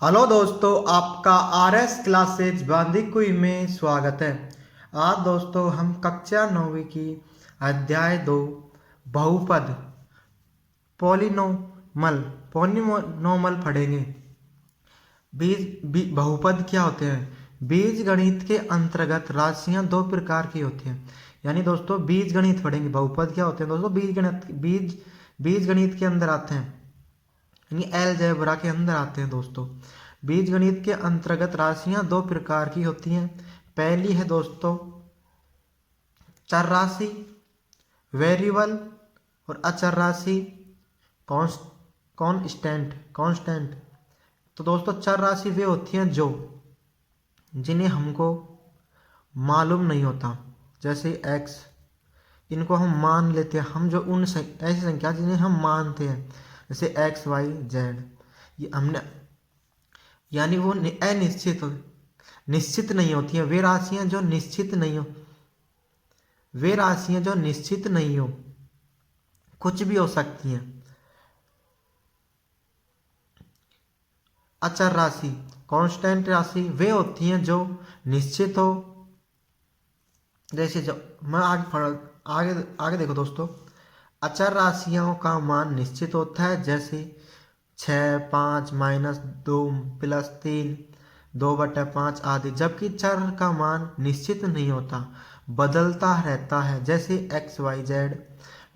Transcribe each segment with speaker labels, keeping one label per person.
Speaker 1: Hello दोस्तों, आपका RS classes Bandikui में स्वागत है। आज दोस्तों हम कक्षा 9वीं की अध्याय 2 बहुपद पॉलिनोमल पॉलिनोमल पढ़ेंगे। बहुपद क्या होते हैं? बीज गणित के अंतर्गत राशियां दो प्रकार की होती हैं। यानी दोस्तों बीज गणित पढ़ेंगे। बहुपद क्या होते हैं दोस्तों? बीज गणित के अंदर आते हैं, यानी अलजेब्रा के अंदर आते हैं दोस्तों। बीज गणित के अंतर्गत राशियां दो प्रकार की होती हैं। पहली है दोस्तों चर राशि वेरिएबल, और अचर राशि कांस्टेंट। तो दोस्तों चर राशि वे होती हैं जो जिन्हें हमको मालूम नहीं होता, जैसे एक्स। इनको हम मान लेते हैं, हम जो ऐसी संख्या जिन्हें हम मानते हैं, जैसे एक्स वाई जेड, ये हमने यानी वो निश्चित नहीं होती हैं। वे राशियां जो निश्चित नहीं हो, कुछ भी हो सकती हैं। अचर राशि कांस्टेंट राशि वे होती हैं जो निश्चित हो। जैसे जो मैं आगे देखो दोस्तों, अचर राशियों का मान निश्चित होता है, जैसे 6, 5, -2 +3 2/5 आदि। जबकि चर का मान निश्चित नहीं होता, बदलता रहता है, जैसे x y z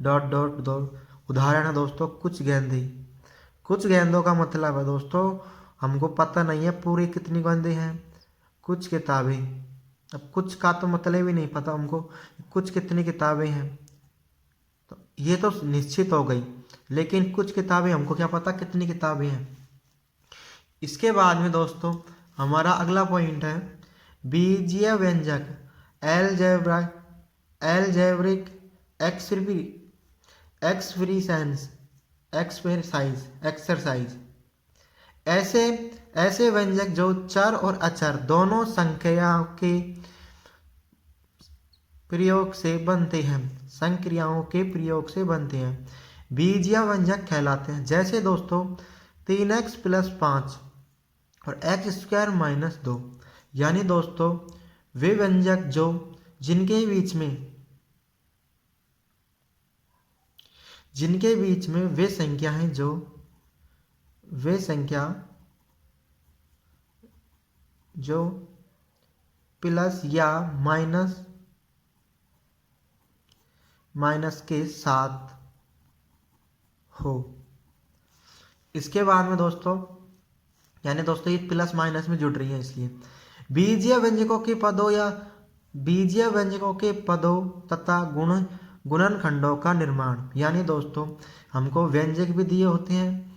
Speaker 1: dot dot dot. उदाहरण है दोस्तों कुछ गेंदों का मतलब है दोस्तों हमको पता नहीं है पूरी कितनी गेंदें हैं। कुछ किताबें, अब कुछ का तो मतलब ही नहीं पता हमको, कुछ कितनी किताबें हैं। तो ये तो निश्चित हो गई, लेकिन कुछ किताबें हमको क्या पता कितनी किताबें हैं। इसके बाद में दोस्तों हमारा अगला पॉइंट है बीजीय व्यंजक एलजेब्रिक एक्सरसाइज। ऐसे ऐसे व्यंजक जो चर और अचर दोनों संख्याओं के प्रयोग से बनते हैं, बीजीय व्यंजक कहलाते हैं। जैसे दोस्तों 3x + 5 और x² - 2। यानी दोस्तों वे व्यंजक जो जिनके बीच में वे संख्या हैं जो प्लस या माइनस के साथ हो। इसके बाद में दोस्तों यानी दोस्तों ये प्लस माइनस में जुड़ रही है, इसलिए बीजीय व्यंजकों के पदों तथा गुणनखंडों का निर्माण। यानी दोस्तों हमको व्यंजक भी दिए होते हैं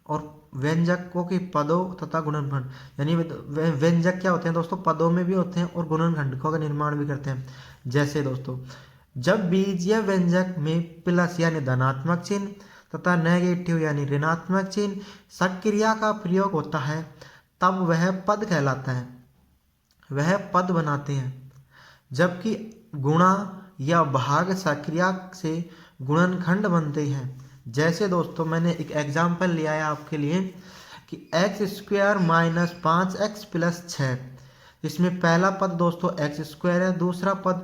Speaker 1: और व्यंजकों के पदों तथा गुणनखंड, यानी व्यंजक क्या होते हैं दोस्तों? पदों में भी होते हैं और गुणनखंडों का निर्माण भी करते हैं। जैसे दोस्तों जब बीजीय व्यंजक में प्लस यानी धनात्मक चिन्ह तथा नेगेटिव यानी ऋणात्मक चिन्ह सक्रिया का प्रयोग होता है, तब वह पद कहलाता है, वह पद बनाते हैं। जबकि गुणा या भाग सक्रिया से गुणनखंड बनते हैं। जैसे दोस्तों मैंने एक एग्जाम्पल लिया है आपके लिए कि x² - 5x + 6। इसमें पहला पद दोस्तों x² है, दूसरा पद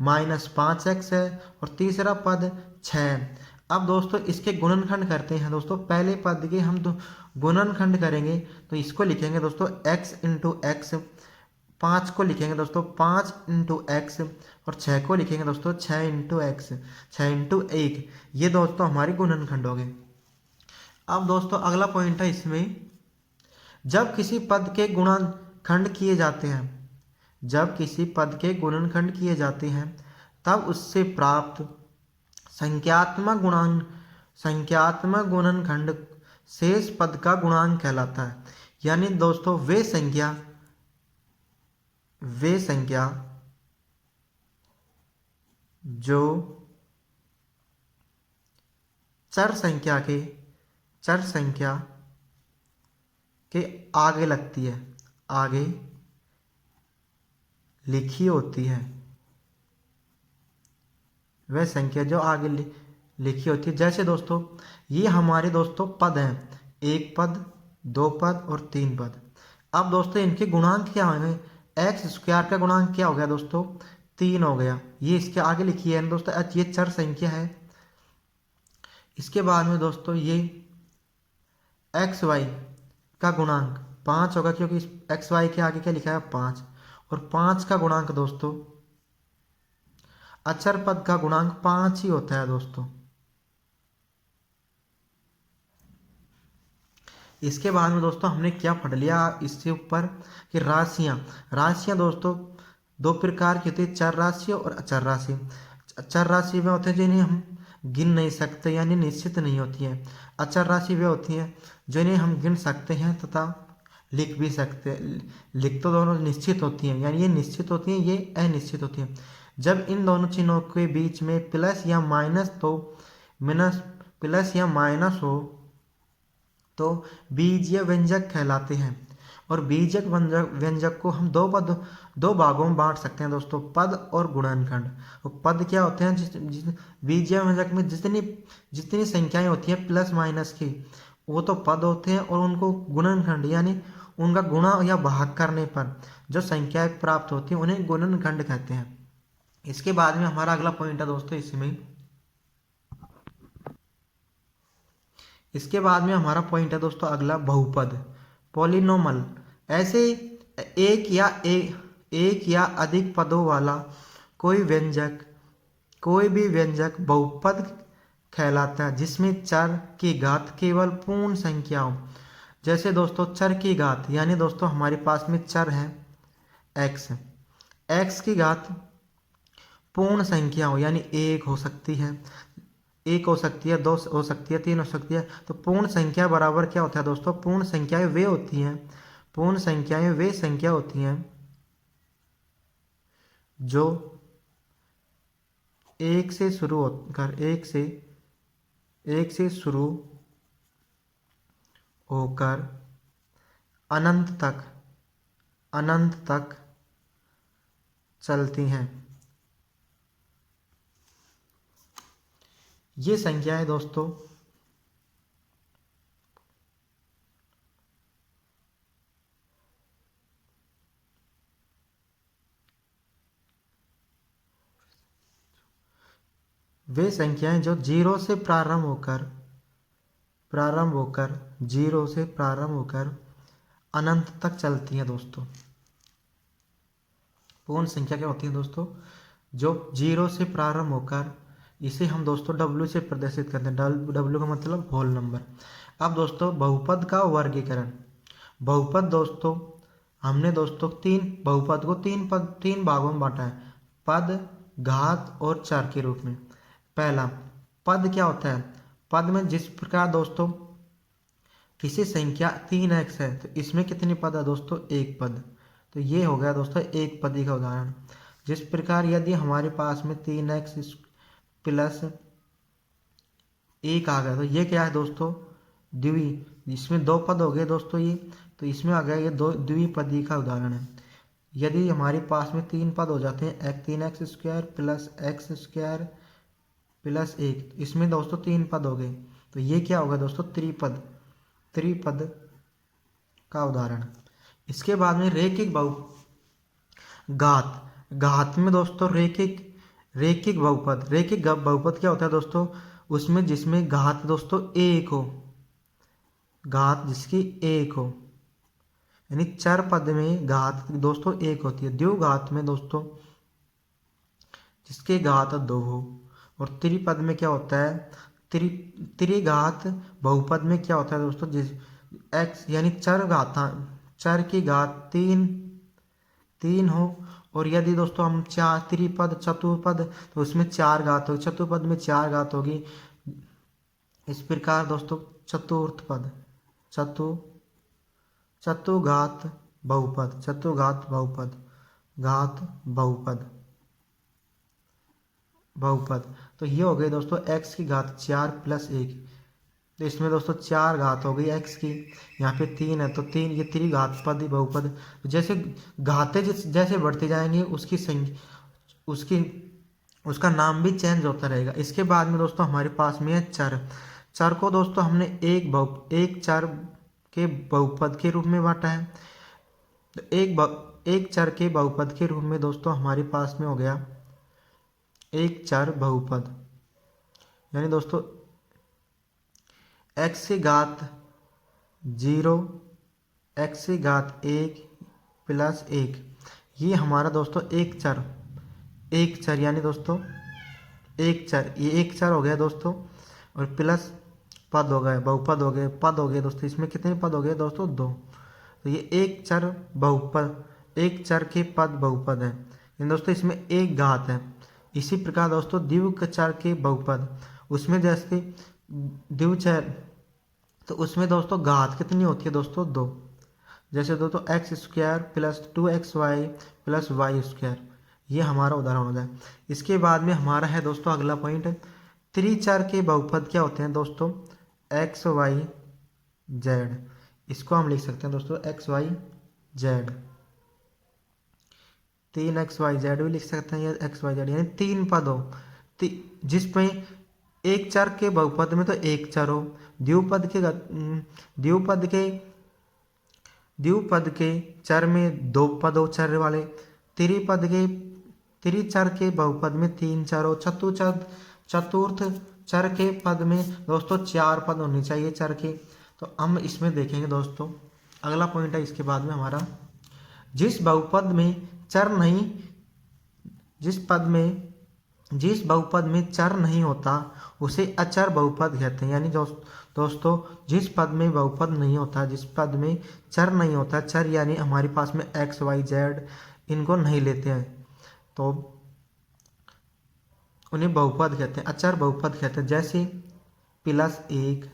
Speaker 1: -5x है और तीसरा पद 6। अब दोस्तों इसके गुणनखंड करते हैं दोस्तों। पहले पद के हम गुणनखंड करेंगे तो इसको लिखेंगे दोस्तों x × x। 5 को लिखेंगे दोस्तों 5 × x और 6 को लिखेंगे दोस्तों 6 × x, 6 × 1। ये दोस्तों हमारे गुणनखंड हो गए। अब दोस्तों अगला पॉइंट है इसमें, जब किसी पद के गुणनखंड किए जाते हैं तब उससे प्राप्त संख्यात्मक गुणनखंड शेष पद का गुणांक कहलाता है। यानी दोस्तों वे संख्या जो चर संख्या के आगे लगती है, आगे लिखी होती है, वह संख्या जो आगे लिखी होती है। जैसे दोस्तों ये हमारे दोस्तों पद हैं, एक पद, 2 पद और 3 पद। अब दोस्तों इनके गुणांक क्या होंगे, एक्स स्क्वायर का गुणांक क्या हो गया दोस्तों, 3 हो गया। ये इसके आगे लिखी है दोस्तों, ये चर संख्या है। इसके बाद में दोस्तों ये एक्स वाई का गुणांक 5 होगा, क्योंकि एक्स वाई के आगे क्या लिखा है 5। और 5 का गुणांक दोस्तों, अचर पद का गुणांक 5 ही होता है दोस्तों। इसके बाद में दोस्तों हमने क्या पढ़ लिया इससे ऊपर कि राशियां दोस्तों दो प्रकार की होती है, चर राशि और अचर राशि। चर राशि वे होते हैं जिन्हें हम गिन नहीं सकते यानी निश्चित नहीं होती है। अचर राशि वे होती हैं जिन्हें हम गिन सकते हैं तथा लिख भी सकते हैं। लिख तो दोनों निश्चित होती हैं, यानी ये निश्चित होती हैं, ये अनिश्चित होती हैं। जब इन दोनों चिन्हों के बीच में प्लस या माइनस प्लस या माइनस हो तो बीजीय व्यंजक कहलाते हैं। और बीजक व्यंजक को हम दो भागों में बांट सकते हैं दोस्तों, पद और गुणनखंड। और पद क्या होते हैं, बीजीय व्यंजक में जितनी संख्याएं होती हैं प्लस माइनस की, वो तो पद होते हैं। और उनको गुणनखंड यानी उनका गुणा या भाग करने पर जो संख्याएं प्राप्त होती हैं उन्हें गुणनखंड कहते हैं। इसके बाद में हमारा अगला पॉइंट है दोस्तों इसके बाद में हमारा पॉइंट है दोस्तों अगला बहुपद, पॉलिनोमल। ऐसे एक या अधिक पदों वाला कोई भी व्यंजक बहुपद कहलाता है जिसमें चर की घात केवल पूर्ण संख्या हो। जैसे दोस्तों चर की घात यानी दोस्तों हमारे पास में चर है एक्स की घात पूर्ण संख्या हो, यानी 1 हो सकती है, 1 हो सकती है, 2 हो सकती है, 3 हो सकती है। तो पूर्ण संख्या बराबर क्या होता है दोस्तों, पूर्ण संख्याएं वे होती हैं, पूर्ण संख्याएं वे संख्या होती हैं जो 1 से शुरू होकर 1 से शुरू होकर अनंत तक चलती हैं। ये संख्या है दोस्तों वे संख्याएं जो 0 से प्रारंभ होकर अनंत तक चलती हैं दोस्तों। पूर्ण संख्या क्या होती है दोस्तों, जो 0 से प्रारंभ होकर, इसे हम दोस्तों W से प्रदर्शित करते हैं। W का मतलब होल नंबर। अब दोस्तों बहुपद का वर्गीकरण। बहुपद दोस्तों हमने दोस्तों बहुपद को तीन भागों में बांटा है, पद, घात और चर के रूप में। पहला पद क्या होता है, पद में जिस प्रकार दोस्तों किसी संख्या 3x है तो इसमें कितने पद है दोस्तों, 1 पद। तो ये हो गया दोस्तों एक पदी का उदाहरण। जिस प्रकार यदि हमारे पास में 3x प्लस 1 आ गया तो ये क्या है दोस्तों, द्वि, इसमें 2 पद हो गए दोस्तों ये, तो इसमें आ गया ये द्विपदी का उदाहरण है। यदि हमारे पास में 3 पद हो जाते हैं, 3x square plus x square plus 1, इसमें दोस्तों 3 पद हो गए, तो ये क्या होगा दोस्तों, त्रिपद का उदाहरण। इसके बाद में रैखिक घात में दोस्तों रैखिक बहुपद क्या होता है दोस्तों, उसमें जिसमें घात दोस्तों 1 हो, घात जिसकी 1 हो, यानी चर पद में घात दोस्तों 1 होती है। द्विघात में दोस्तों जिसके घात 2 हो। और त्रिपद में क्या होता है, त्रिघात बहुपद में क्या होता है दोस्तों, जिस x यानी चर की घात 3 हो। और यदि दोस्तों हम चतुर्पद तो उसमें 4 घात होगी, चतुर्पद में 4 घात होगी। इस प्रकार दोस्तों चतुर्थ पद चतुर्घात बहुपद। तो ये हो गए दोस्तों x की घात 4 प्लस 1, तो इसमें दोस्तों 4 घात हो गई x की, यहाँ पे 3 है तो 3, ये त्रिघात पद बहुपद। जैसे घातें जैसे बढ़ती जाएंगी उसका नाम भी चेंज होता रहेगा। इसके बाद में दोस्तों हमारे पास में है चर को दोस्तों हमने एक चर के बहुपद के रूप में बांटा है। तो एक चर के बहुपद के रूप में दोस्तों हमारे पास में हो गया एक चर बहुपद, यानी दोस्तों x की घात 0, x की घात 1 प्लस 1, ये हमारा दोस्तों एक चर यानी दोस्तों एक चर, ये एक चर हो गया दोस्तों, और प्लस पद हो गए, बहुपद हो गए, पद हो गए दोस्तों। इसमें कितने पद हो गए दोस्तों? 2। तो ये एक चर बहुपद, एक चर के पद बहुपद है, यानी दोस्तों इसमें एक घात है। इसी प्रकार दोस्तों द्विक चर के बहुपद, उसमें जैसे द्विचर, तो उसमें दोस्तों घात कितनी होती है दोस्तों? 2। जैसे दोस्तों x square plus 2xy plus y square, ये हमारा उदाहरण हो जाए। इसके बाद में हमारा है दोस्तों अगला पॉइंट, त्रिचर के बहुपद क्या होते हैं दोस्तों? एक्स वाई जेड, इसको हम लिख सकते हैं दोस्तों एक्स वाई जेड, 3xyz भी लिख सकते हैं, या xyz, यानी 3 पद हो जिसमें एक चर के बहुपद में तो एक चर हो, द्विपद के चर में 2 पद हो चर वाले, त्रिचर के बहुपद में 3 चर हो, चतुर्थ चर के पद में दोस्तों 4 पद होने चाहिए चर के। तो हम इसमें देखेंगे दोस्तों, अगला पॉइंट है इसके बाद में हमारा, जिस बहुपद में बहुपद में चर नहीं होता उसे अचर बहुपद कहते हैं। यानी दोस्तों जिस पद में बहुपद नहीं होता, जिस पद में चर नहीं होता, चर यानी हमारे पास में एक्स वाई जेड, इनको नहीं लेते हैं तो उन्हें बहुपद कहते हैं, अचर बहुपद कहते हैं। जैसे +1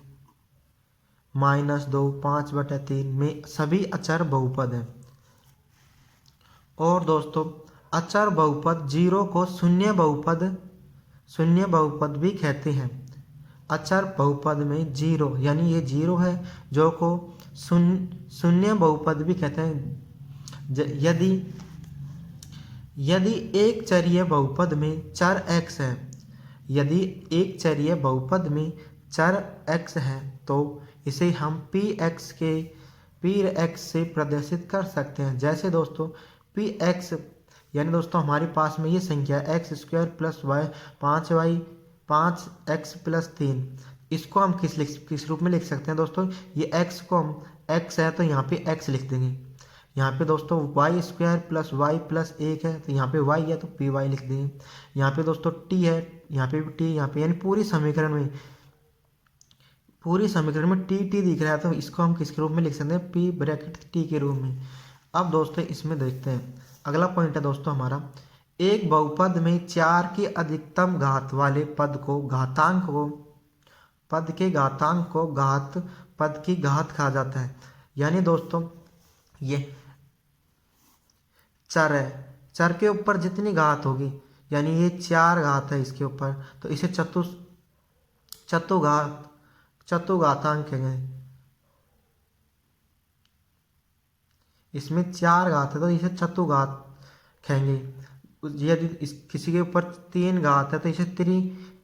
Speaker 1: -2 5/3 में सभी अचर बहुपद हैं। और दोस्तों अचर बहुपद 0 को शून्य बहुपद भी कहते हैं। अचर बहुपद में 0 यानी ये 0 है, जो को शून्य बहुपद भी कहते हैं। यदि एक चरीय बहुपद में चर x है, यदि एक चरीय बहुपद में चर x है तो इसे हम px से प्रदर्शित कर सकते हैं। जैसे दोस्तों px यानी दोस्तों हमारे पास में ये संख्या x² + y 5x + 3, इसको हम किस रूप में लिख सकते हैं दोस्तों? ये x को हम x है तो यहाँ पे x लिख देंगे। यहाँ पे दोस्तों y² + y + 1 है तो यहाँ पे y है तो py लिख देंगे। यहाँ पे दोस्तों t है, यहाँ पे भी t, यहाँ पे यानी पूरी समीकरण में t दिख रहा है तो इसको हम किसके रूप में लिख सकते हैं? p(t) के रूप में। अब दोस्तों इसमें देखते हैं, अगला पॉइंट है दोस्तों हमारा, एक बहुपद में 4 की अधिकतम घात वाले पद के घातांक को घात पद की घात कहा जाता है। यानी दोस्तों ये चर है, चर के ऊपर जितनी घात होगी, यानी ये 4 घात है इसके ऊपर, तो इसे चतुर्घातांक कहेंगे। इसमें 4 घात है तो इसे चतुर्घात कहेंगे। यदि किसी के ऊपर 3 घात है तो इसे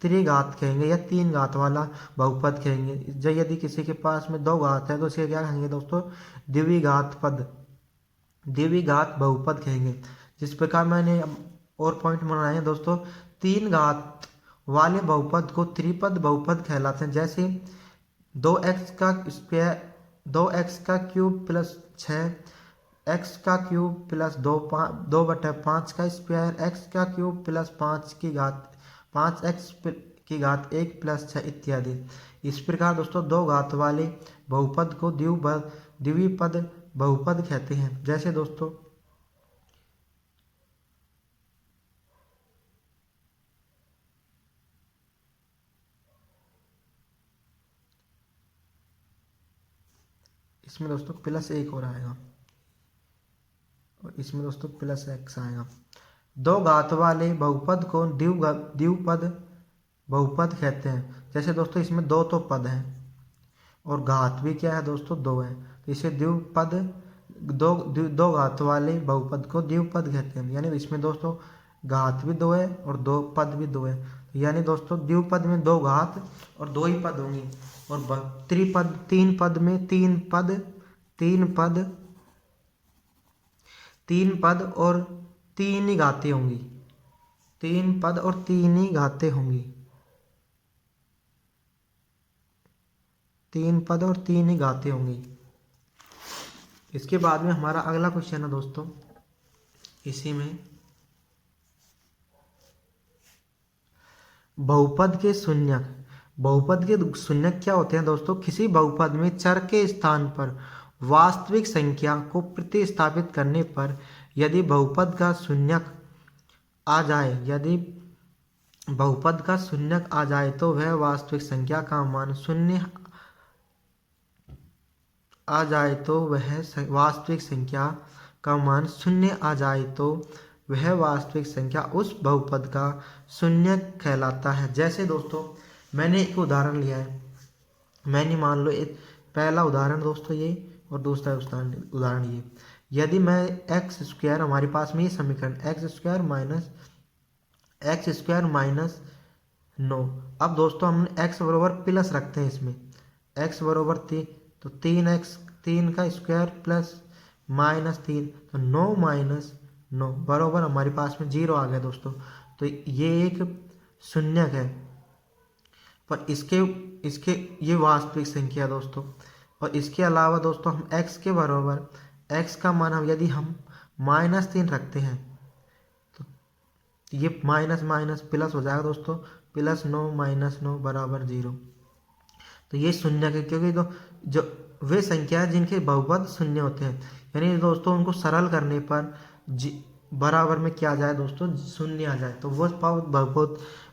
Speaker 1: त्रिघात कहेंगे, या 3 घात वाला बहुपद कहेंगे। यदि किसी के पास में 2 घात है तो इसे क्या कहेंगे दोस्तों? द्विघात बहुपद कहेंगे। जिस प्रकार मैंने और पॉइंट बनाए हैं दोस्तों, 3 घात वाले बहुपद को त्रिपद बहुपद कहलाते हैं। जैसे 2x का क्यूब + 6 x का क्यूब + 2/5 का स्क्वायर, x का क्यूब + 5x की घात 1 + 6 इत्यादि। इस प्रकार दोस्तों 2 घात वाले बहुपद को द्विपद बहुपद कहते हैं। जैसे दोस्तों इसमें दोस्तों +1 हो रहा है और इसमें दोस्तों +x आएगा। 2 घात वाले बहुपद को द्विपद बहुपद कहते हैं। जैसे दोस्तों इसमें 2 तो पद हैं और घात भी क्या है दोस्तों? 2 है, तो इसे द्विपद 2 घात वाले बहुपद को द्विपद कहते हैं। यानी इसमें दोस्तों घात भी 2 है और 2 पद भी 2 है, यानी दोस्तों द्विपद में 2 घात और 2 ही पद होंगे। और त्रिपद, तीन पद में तीन पद और तीन ही घातें होंगी, तीन पद और तीन ही घातें होंगी, तीन पद और तीन ही घातें होंगी। इसके बाद में हमारा अगला क्वेश्चन है दोस्तों, इसी में बहुपद के शून्यक। बहुपद के शून्यक क्या होते हैं दोस्तों? किसी बहुपद में चर के स्थान पर वास्तविक संख्या को प्रतिस्थापित करने पर यदि बहुपद का शून्यक आ जाए, यदि बहुपद का शून्यक आ जाए तो वह वास्तविक संख्या का मान शून्य आ जाए तो वह वास्तविक संख्या का मान शून्य आ जाए तो वह वास्तविक संख्या उस बहुपद का शून्य कहलाता है। जैसे दोस्तों मैंने एक उदाहरण लिया है, मैंने मान लो एक पहला उदाहरण दोस्तों ये और दूसरा उदाहरण ये। यदि मैं एक्स स्क्वायर, हमारे पास में ये समीकरण एक्स स्क्वायर माइनस 9। अब दोस्तों हम एक्स बराबर प्लस रखते हैं, इसमें एक्स बराबर 3 तो 3x, 3 का स्क्वायर प्लस -3 तो 9 माइनस 9 बराबर हमारे पास में 0 आ गया दोस्तों। तो ये एक शून्यक है, पर इसके ये वास्तविक संख्या है दोस्तों। और इसके अलावा दोस्तों हम x के बराबर, x का मान हम यदि हम -3 रखते हैं तो ये माइनस माइनस प्लस हो जाएगा दोस्तों, प्लस 9 माइनस 9 बराबर 0। तो ये शून्यक है, क्योंकि तो जो वे संख्या है जिनके बहुपद शून्य होते हैं, यानी दोस्तों उनको सरल करने पर बराबर में क्या आ जाए दोस्तों, शून्य आ जाए तो वो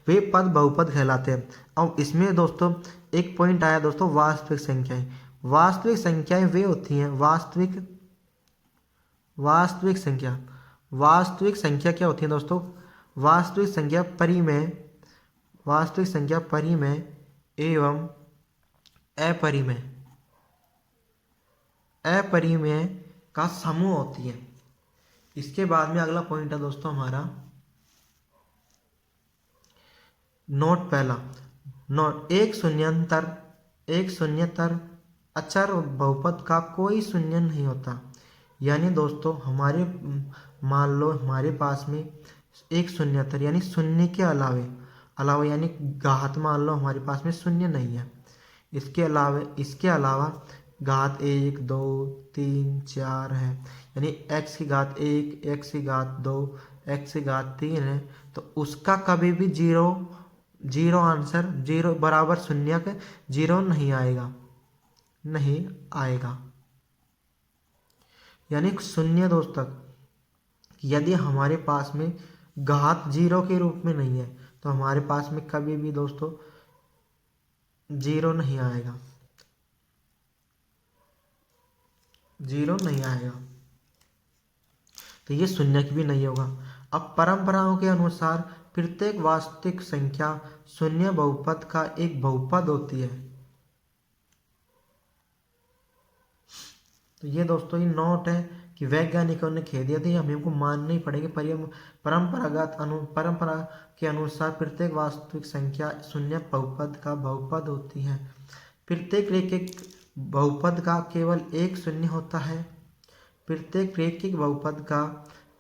Speaker 1: वे पद बहुपद कहलाते हैं। अब इसमें दोस्तों एक पॉइंट आया दोस्तों, वास्तविक संख्याएं। वास्तविक संख्याएं वे होती हैं, वास्तविक संख्या क्या होती है दोस्तों? वास्तविक संख्या परिमेय एवं अपरिमेय का समूह होती है। इसके बाद में अगला पॉइंट है दोस्तों हमारा नोट पहला। नोट एक शून्यतर अचर बहुपद का कोई शून्य नहीं होता। यानी दोस्तों मान लो हमारे पास में एक शून्यतर यानी शून्य के अलावा यानी घात मान लो हमारे पास में शून्य नहीं है। इसके अलावा घात 1, 2, 3, 4 है, यानी x की घात 1, x की घात 2, x की घात 3 है, तो उसका कभी भी जीरो आंसर, जीरो बराबर शून्यक 0 नहीं आएगा। यानी शून्य दोस्तों यदि हमारे पास में घात 0 के रूप में नहीं है तो हमारे पास में कभी भी दोस्तों 0 नहीं आएगा, 0 नहीं आएगा, तो ये शून्यक भी नहीं होगा। अब परंपराओं के अनुसार प्रत्येक वास्तविक संख्या शून्य बहुपद का एक बहुपद होती है। तो ये दोस्तों ये नोट है कि वैज्ञानिकों ने कह दिया था, हमें को मानना ही पड़ेगा। परंपरा के अनुसार प्रत्येक वास्तविक संख्या शून्य बहुपद का बहुपद होती है। प्रत्येक रैखिक बहुपद का केवल एक शून्य होता है। प्रत्येक रैखिक बहुपद का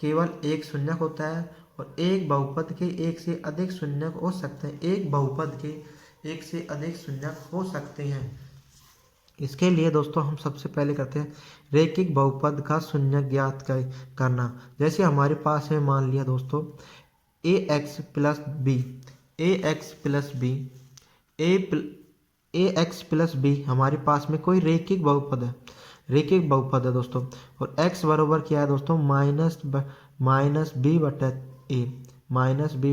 Speaker 1: केवल एक शून्यक होता है और एक बहुपद के एक से अधिक शून्यक हो सकते हैं। एक बहुपद के एक से अधिक शून्यक हो सकते हैं। इसके लिए दोस्तों हम सबसे पहले करते हैं रैखिक बहुपद का शून्यक ज्ञात करना। जैसे हमारे पास है मान लिया दोस्तों ax प्लस बी हमारे पास में कोई रैखिक बहुपद है दोस्तों। और x बराबर क्या है दोस्तों, माइनस बी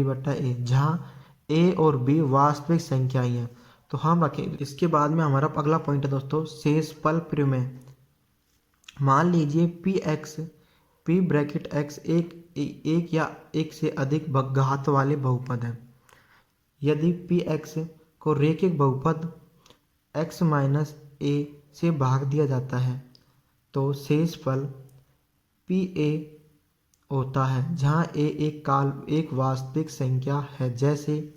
Speaker 1: बटा ए, जहाँ a और b वास्तविक संख्याएं हैं। तो हम रखें। इसके बाद में हमारा अगला पॉइंट है दोस्तों शेषफल प्रमेय। मान लीजिए p ब्रैकेट x एक या एक से अधिक घात वाले बहुपद है। यदि px को रैखिक बहुपद x माइनस a से भाग दिया जाता है तो शेषफल pa होता है, जहाँ a एक वास्तविक संख्या है। जैसे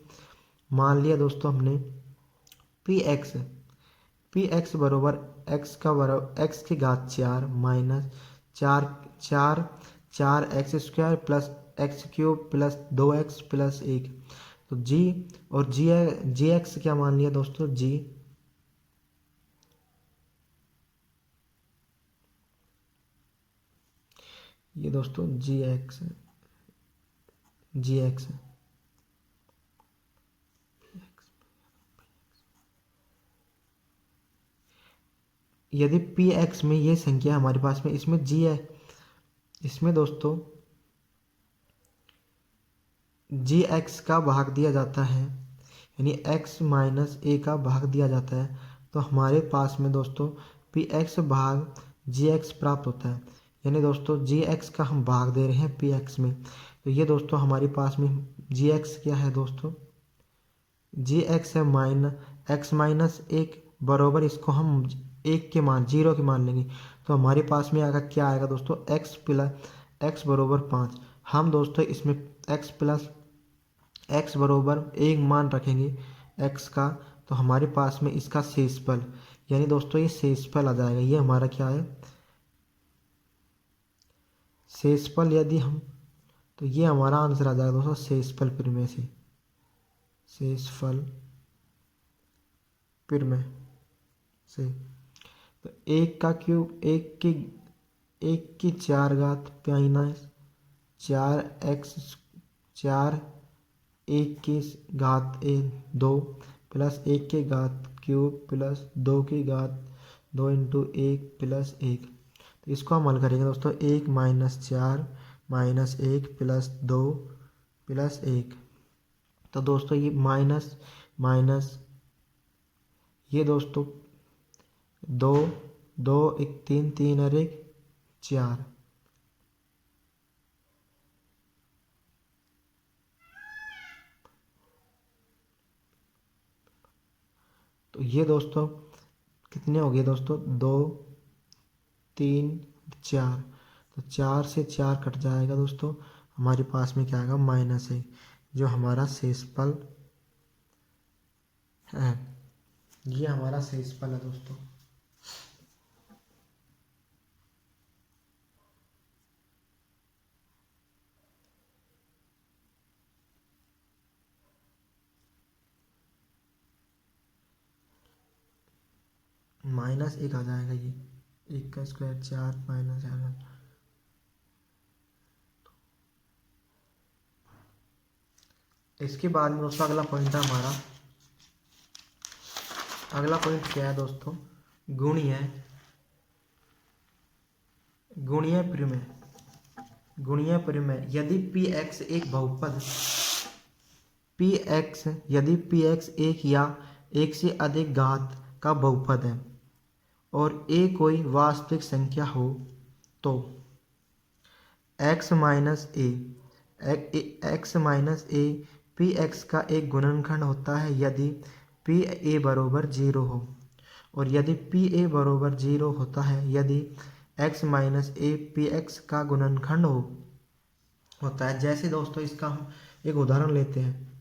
Speaker 1: मान लिया दोस्तों हमने px पी एक्स बरोबर एक्स की घात 4 minus 4 x square plus x cube plus 2x plus 1। तो जी और जी एक्स क्या मान लिया दोस्तों, जी ये दोस्तों जी एक्स यदि पी एक्स में ये संख्या हमारे पास में इसमें जी है, इसमें दोस्तों जी एक्स का भाग दिया जाता है, यानी एक्स माइनस ए का भाग दिया जाता है, तो हमारे पास में दोस्तों पी एक्स भाग जी एक्स प्राप्त होता है। यानी दोस्तों जी एक्स का हम भाग दे रहे हैं पी एक्स में, तो ये दोस्तों हमारे पास में जी एक्स क्या है दोस्तों, जी एक्स है एक्स माइनस एक बरोबर इसको हम एक के मान 0 के मान लेंगे, तो हमारे पास में आएगा क्या आएगा दोस्तों, एक्स प्लस एक्स बरोबर 5। हम दोस्तों इसमें एक्स बरोबर एक मान रखेंगे एक्स का, तो हमारे पास में इसका शेषफल, यानी दोस्तों ये शेषफल आ जाएगा। ये हमारा क्या है, शेषफल। यदि हम तो ये हमारा आंसर आ जाएगा दोस्तों शेषफल परिमेय से, शेषफल परिमेय से। तो एक का क्यूब एक की 4 घात माइनस 4x 4 एक की घात 2 प्लस 1 की घात क्यूब प्लस 2 की घात 2 इंटू 1 प्लस 1। तो इसको हम हल करेंगे दोस्तों, 1 माइनस 4 माइनस 1 प्लस 2 प्लस 1। तो दोस्तों ये माइनस माइनस ये दोस्तों 2 2 1 3 3 और 1 4। तो ये दोस्तों कितने हो गए दोस्तों, 2 3 4। तो 4 से 4 कट जाएगा दोस्तों, हमारे पास में क्या आएगा माइनस है, जो हमारा शेषफल है। ये हमारा शेषफल है दोस्तों। माइनस एक आ जाएगा, ये एक का स्क्वायर 4 माइनस 11। इसके बाद में दोस्तों अगला पॉइंट है हमारा, अगला पॉइंट क्या है दोस्तों, गुणीय परिमेय। गुणीय परिमेय यदि पी एक्स एक बहुपद, यदि पी एक्स एक या एक से अधिक घात का बहुपद है और ए कोई वास्तविक संख्या हो, तो x minus A P x का एक गुणनखंड होता है यदि पी ए बरोबर 0 हो, और यदि पी ए बरोबर 0 होता है यदि x minus A P x का गुणनखंड होता है। जैसे दोस्तों इसका हम एक उदाहरण लेते हैं।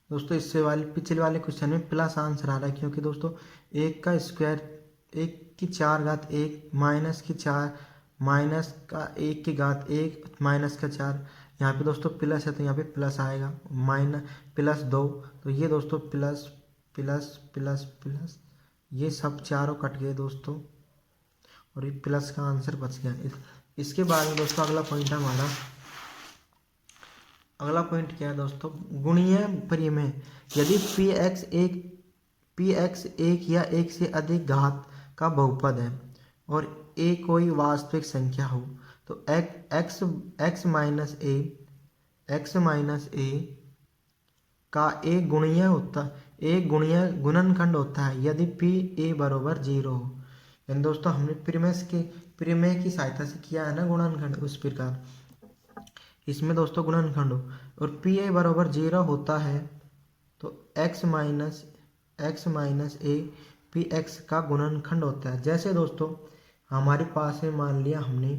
Speaker 1: दोस्तों इससे पिछले वाले क्वेश्चन में प्लस आंसर आ रहा है, क्योंकि दोस्तों एक का स्क्वायर 1 की 4 घात 1 माइनस की 4 माइनस का 1 की घात 1 माइनस का 4, यहाँ पे दोस्तों प्लस है तो यहाँ पे प्लस आएगा, माइनस प्लस 2। तो ये दोस्तों प्लस प्लस प्लस प्लस ये सब चारों कट गए दोस्तों, और ये प्लस का आंसर बच गया। इसके बाद में दोस्तों अगला पॉइंट है हमारा, अगला पॉइंट क्या है दोस्तों, गुणीय परिमेय। यदि पी एक्स एक या एक से अधिक घात का बहुपद है और ए कोई वास्तविक संख्या हो, तो एक्स माइनस ए का एक गुणीय गुणनखंड होता है यदि पी ए बरोबर 0 हो। यानी दोस्तों हमने परिमेय की सहायता से किया है ना गुणनखंड, उस प्रकार इसमें दोस्तों गुणनखंड हो और पी ए बराबर 0 होता है, तो x minus A P x का गुणनखंड होता है। जैसे दोस्तों हमारे पास में मान लिया हमने,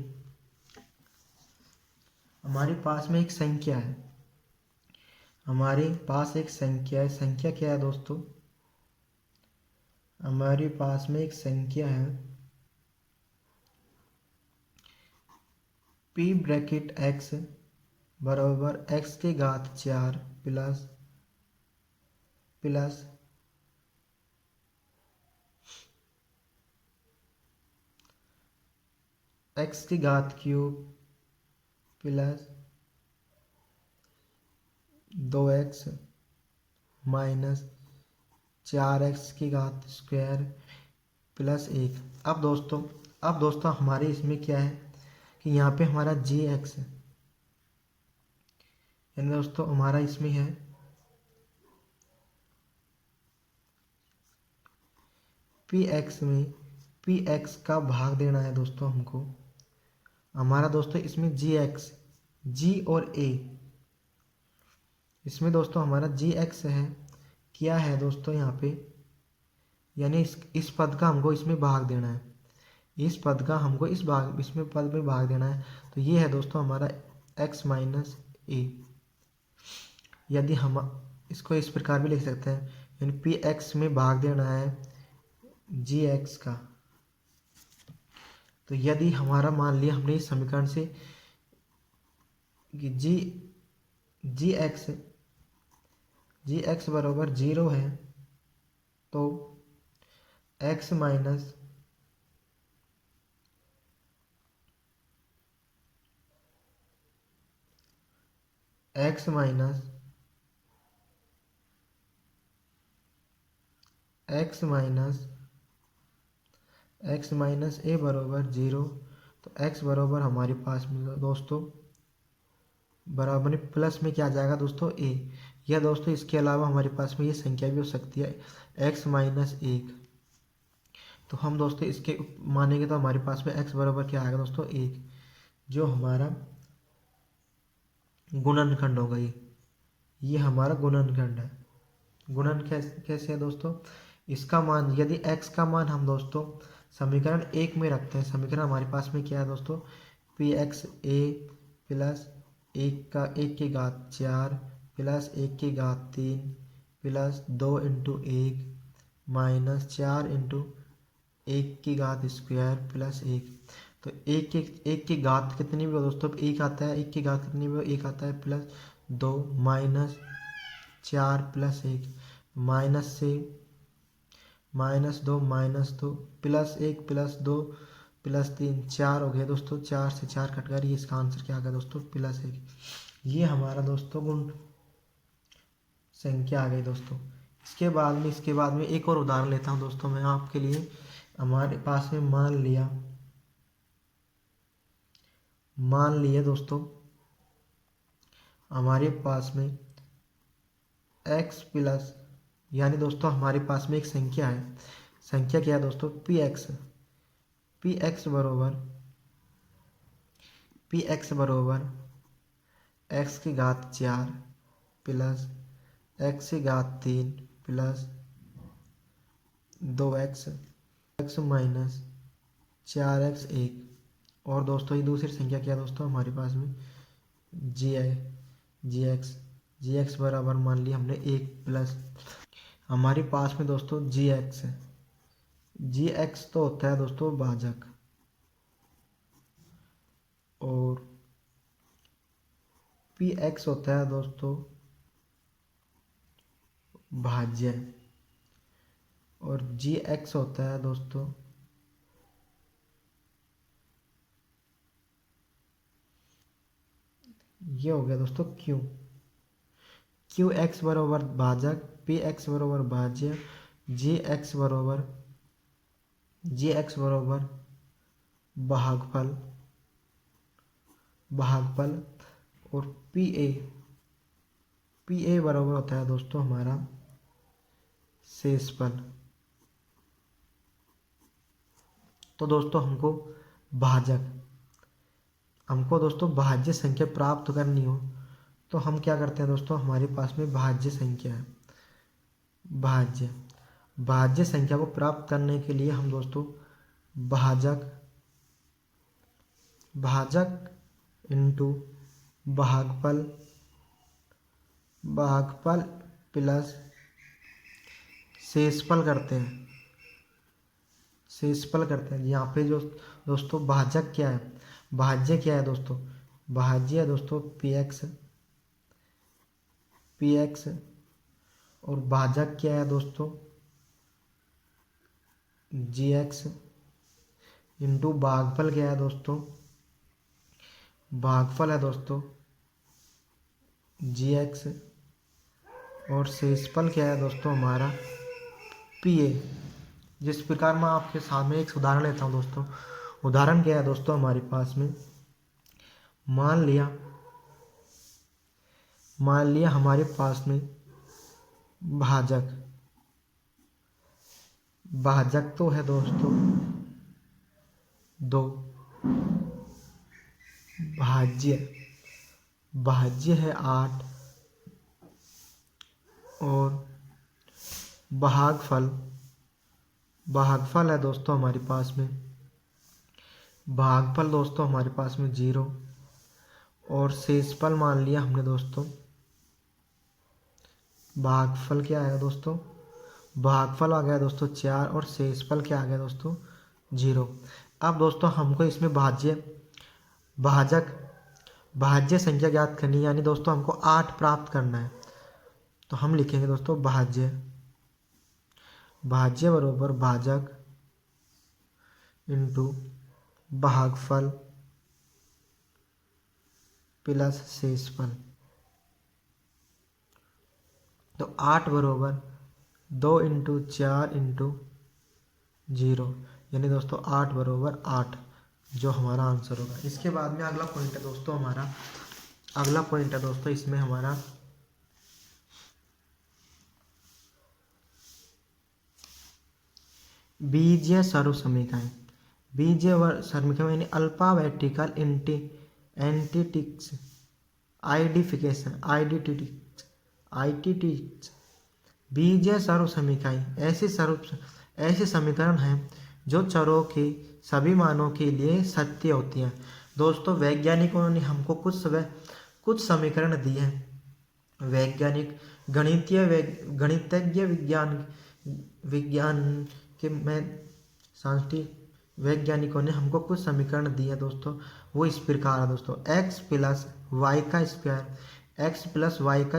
Speaker 1: हमारे पास में एक संख्या है, हमारे पास एक संख्या है। संख्या क्या है दोस्तों? हमारे पास में एक संख्या है p ब्रैकेट x बराबर x के घात 4 प्लस x की घात cube plus 2x minus 4x की घात स्क्वायर प्लस 1। अब दोस्तों हमारे इसमें क्या है कि यहाँ पे हमारा gx है, यानी दोस्तों हमारा इसमें है px में px का भाग देना है दोस्तों हमको। हमारा दोस्तों इसमें g और a, इसमें दोस्तों हमारा gx है, क्या है दोस्तों यहाँ पे, यानी इस पद का हमको इसमें भाग देना है, इस पद का हमको इसमें पद में भाग देना है। तो ये है दोस्तों हमारा x माइनस ए। यदि हम इसको इस प्रकार भी लिख सकते हैं, यानी px में भाग देना है gx का। तो यदि हमारा मान लिया हमने इस समीकरण से कि gx बराबर 0 है, तो x माइनस ए बराबर 0। तो x बराबर हमारे पास में दोस्तों बराबर में प्लस में क्या आ जाएगा दोस्तों a। या दोस्तों इसके अलावा हमारे पास में ये संख्या भी हो सकती है x माइनस 1। तो हम दोस्तों इसके मानेंगे तो हमारे पास में x बराबर क्या आएगा दोस्तों 1, जो हमारा गुणनखंड होगा। ये हमारा गुणनखंड है। गुणन कैसे है दोस्तों? इसका मान, यदि x का मान हम दोस्तों समीकरण 1 में रखते हैं, समीकरण हमारे पास में क्या है दोस्तों, px a प्लस 1 की घात 4 प्लस 1 की घात 3 प्लस 2 इंटू 1 माइनस 4 इंटू 1 की घात स्क्वायर प्लस 1। तो एक की घात कितनी भी हो दोस्तों, 1 आता है, 1 की घात कितनी भी हो 1 आता है, प्लस 2 माइनस 4 प्लस 1 माइनस से -2 -2 प्लस 1 प्लस 2 प्लस 3 4 हो गया दोस्तों, 4 से 4 कट गया। इसका आंसर क्या आ गया दोस्तों, प्लस 1। ये हमारा दोस्तों गुण संख्या आ गई दोस्तों। इसके बाद में एक और उदाहरण लेता हूँ दोस्तों मैं आपके लिए। हमारे पास में मान लिया दोस्तों हमारे पास में x प्लस, यानी दोस्तों हमारे पास में एक संख्या है। संख्या क्या है दोस्तों, px बरोबर x की घात 4 प्लस x की घात 3 प्लस 2x माइनस 4x 1। और दोस्तों ये दूसरी संख्या क्या है दोस्तों हमारे पास में gx बराबर मान लिया हमने 1 प्लस, हमारे पास में दोस्तों gx है। gx तो होता है दोस्तों भाजक, और px होता है दोस्तों भाज्य, और gx होता है दोस्तों ये हो गया दोस्तों qx बराबर भाजक, px बराबर भाज्य, gx बराबर भागफल, और pa बराबर होता है दोस्तों हमारा शेषफल। तो दोस्तों हमको दोस्तों भाज्य संख्या प्राप्त करनी हो तो हम क्या करते हैं दोस्तों, हमारे पास में भाज्य संख्या है। भाज्य संख्या को प्राप्त करने के लिए हम दोस्तों भाजक भाजक इंटू भागफल, भागफल प्लस शेषफल करते हैं, शेषफल करते हैं। यहाँ पे जो दोस्तों भाजक क्या है, भाज्य क्या है दोस्तों, भाज्य है दोस्तों पी एक्स और भाजक क्या है दोस्तों जी एक्स इंटू भागफल क्या है दोस्तों, भागफल है दोस्तों जी एक्स और शेषफल क्या है दोस्तों हमारा पी ए। जिस प्रकार मैं आपके सामने एक उदाहरण लेता हूँ दोस्तों, उदाहरण क्या है दोस्तों हमारे पास में, मान लिया हमारे पास में भाजक तो है दोस्तों 2, भाज्य है 8 और भागफल है दोस्तों हमारे पास में, भागफल दोस्तों हमारे पास में 0 और शेषफल मान लिया हमने दोस्तों, भागफल क्या आएगा दोस्तों, भागफल आ गया दोस्तों 4 और शेषफल क्या आ गया दोस्तों 0। अब दोस्तों हमको इसमें भाज्य संख्या ज्ञात करनी है, यानी दोस्तों हमको 8 प्राप्त करना है। तो हम लिखेंगे दोस्तों भाज्य बरोबर भाजक इंटू भागफल प्लस शेषफल। तो 8 बरोबर 2 इंटू 4 इंटू 0, यानी दोस्तों 8 बरोबर 8 जो हमारा आंसर होगा। इसके बाद में अगला पॉइंट है दोस्तों हमारा, अगला पॉइंट है दोस्तों इसमें हमारा बीजीय सर्वसमीकरण। बीजीय समीकरण यानी अल्फाबेटिकल एंटिटिक्स आइडेंटिटिक्स। बीजीय सर्वसमीकरण ऐसे समीकरण हैं जो चरों के सभी मानों के लिए सत्य होती हैं। दोस्तों वैज्ञानिकों ने हमको कुछ समीकरण दिए हैं, गणितज्ञ विज्ञान के में सांख्यिक वैज्ञानिकों ने हमको कुछ समीकरण दिए हैं दोस्तों। वो इस प्रकार है दोस्तों, x प्लस वाई का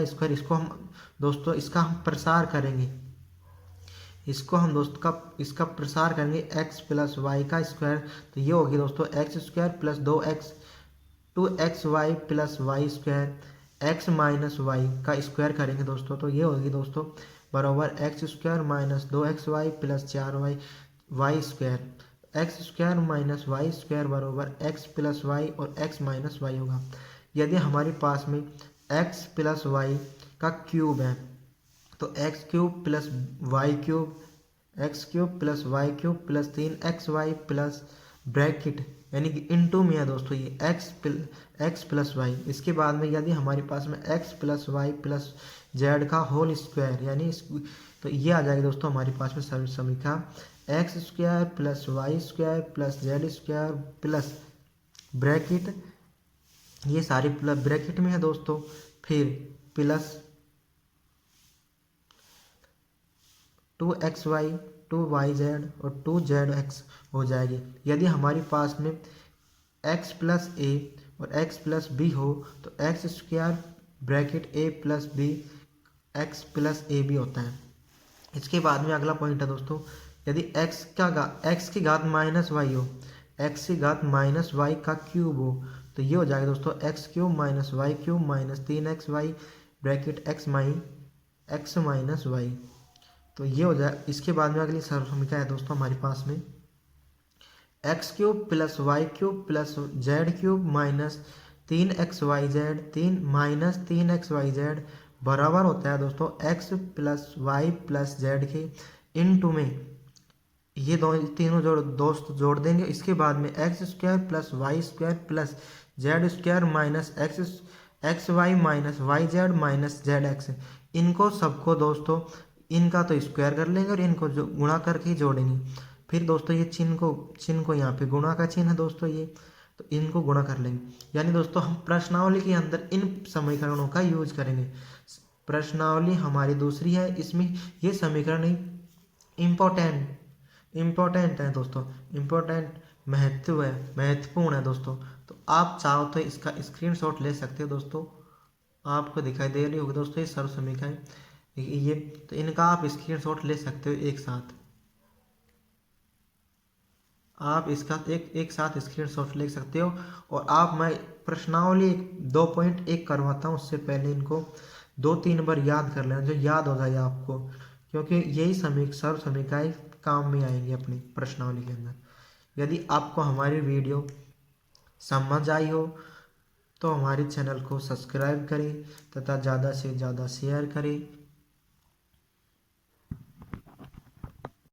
Speaker 1: स्क्वायर, इसको हम दोस्तों इसका हम प्रसार करेंगे, इसका प्रसार करेंगे x प्लस वाई का स्क्वायर। तो ये होगी दोस्तों x square plus 2xy plus y square, x minus y का स्क्वायर करेंगे दोस्तों। तो ये होगी दोस्तों बराबर x square minus 2xy plus 4y y square, x square minus y square बराबर x प्लस वाई और x माइनस वाई होगा। यदि हमारे पास में x प्लस वाई का क्यूब है तो x cube plus y cube plus 3xy plus bracket यानी कि इनटू में है दोस्तों ये x प्लस वाई। इसके बाद में यदि हमारे पास में x plus y plus z का होल स्क्वायर यानी तो ये आ जाएगा दोस्तों हमारे पास में समीकरण x square plus y square plus z square plus bracket, ये सारी प्लस ब्रैकेट में है दोस्तों, फिर प्लस 2xy 2yz और 2zx हो जाएगी। यदि हमारे पास में x प्लस ए और x प्लस बी हो तो x square bracket a plus b x plus a b होता है। इसके बाद में अगला पॉइंट है दोस्तों, यदि x की घात माइनस वाई हो, x की घात माइनस वाई का क्यूब हो तो ये हो जाएगा दोस्तों x cube minus y cube minus 3xy bracket x minus y. तो ये हो जाए। इसके बाद में अगली समीकरण है दोस्तों हमारे पास में x cube plus y cube plus z cube minus 3xy बराबर होता है दोस्तों x plus y plus z के इनटू में ये तीनों दोस्त जोड़ देंगे। इसके बाद में x square plus y square plus z square minus x y minus y z minus z x, इनको सबको दोस्तों इनका तो स्क्वायर कर लेंगे और इनको जो गुणा करके जोड़ेंगे। फिर दोस्तों ये चिन्ह को यहाँ पे गुणा का चिन्ह है दोस्तों ये, तो इनको गुणा कर लेंगे। यानी दोस्तों हम प्रश्नावली के अंदर इन समीकरणों का यूज करेंगे। प्रश्नावली हमारी दूसरी है, इसमें ये समीकरण इम्पोर्टेंट है दोस्तों, इम्पोर्टेंट महत्वपूर्ण है दोस्तों। तो आप चाहो तो इसका स्क्रीनशॉट ले सकते हो दोस्तों, आपको दिखाई दे रही होगी दोस्तों ये सर्व समीकरण, ये तो इनका आप स्क्रीनशॉट ले सकते हो एक साथ। आप इसका एक साथ स्क्रीनशॉट ले सकते हो। और आप मैं प्रश्नावली 2.1 करवाता हूँ, उससे पहले इनको 2-3 बार याद कर लेना, जो याद हो जाए आपको, क्योंकि यही सर्व समीकरण काम में आएंगी अपनी प्रश्नावली के अंदर। यदि आपको हमारी वीडियो समझ आई हो तो हमारे चैनल को सब्सक्राइब करें तथा ज़्यादा से ज़्यादा शेयर करें।